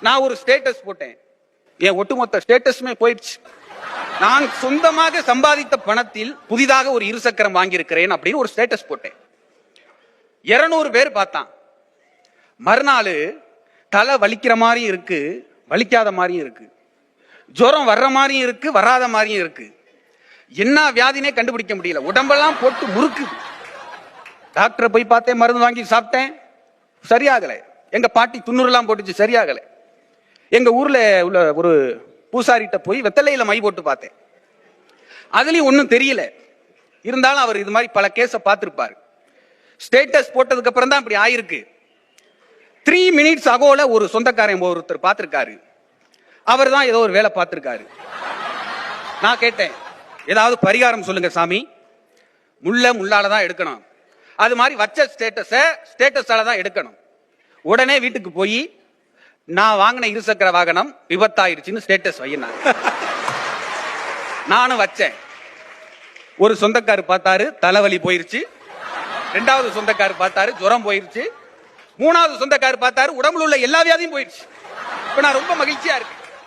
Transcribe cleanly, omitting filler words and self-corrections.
நான் ஒரு ஸ்டேட்டஸ் போட்டேன். என் ஒட்டுமொத்த ஸ்டேட்டஸுமே போயிடுச்சு. நான் சொந்தமாக சம்பாதித்த பணத்தில் புதிதாக ஒரு இருசக்கரம் வாங்கியிருக்கிறேன் அப்படின்னு ஒரு ஸ்டேட்டஸ் போட்டேன். 200 பேர் பார்த்தான். மறுநாள் தலை வலிக்கிற மாதிரியும் இருக்கு, வலிக்காத மாதிரியும் இருக்கு, ஜுரம் வர்ற மாதிரியும் இருக்கு, வராத மாதிரியும் இருக்கு. என்ன வியாதினே கண்டுபிடிக்க முடியல. உடம்பெல்லாம் போட்டு முறுக்குது. டாக்டரை போய் பார்த்தேன், மருந்து வாங்கி சாப்பிட்டேன், சரியாகலை. எங்க பாட்டி துண்ணூறுலாம் போட்டுச்சு, சரியாகலை. எங்க ஊர்ல உள்ள ஒரு பூசாரிட்ட போய் வெத்தலையில மை போட்டு பார்த்தேன், அதுலயும் ஒன்னும் தெரியல. இருந்தாலும் அவர் இது மாதிரி பல கேஸ பார்த்திருப்பாரு. ஸ்டேட்டஸ் போட்டதுக்கு அப்புறம் தான் இப்படி ஆயிருக்கு. 3 minutes அகோல ஒரு சொந்தக்காரன் ஒருத்தர் பார்த்திருக்காரு. அவர் தான் ஏதோ ஒரு வேலை பார்த்திருக்காரு. நான் கேட்டேன், ஏதாவது பரிகாரம் சொல்லுங்க சாமி. முள்ளால தான் எடுக்கணும், அது மாதிரி வச்ச ஸ்டேட்டஸால தான் எடுக்கணும். உடனே வீட்டுக்கு போய் நான் வாங்கின இருசக்கர வாகனம் விபத்தாயிருச்சுன்னு ஸ்டேட்டஸ் வையினார். நானும் வச்சேன். ஒரு சொந்தக்காரு பார்த்தாரு, தலைவலி போயிருச்சு. 2வது சொந்தக்காரு பார்த்தாரு, ஜுரம் போயிருச்சு. 3வது சொந்தக்காரு பார்த்தாரு, உடம்புல உள்ள எல்லா வியாதியும் போயிருச்சு. இப்ப நான் ரொம்ப மகிழ்ச்சியா இருக்கேன்.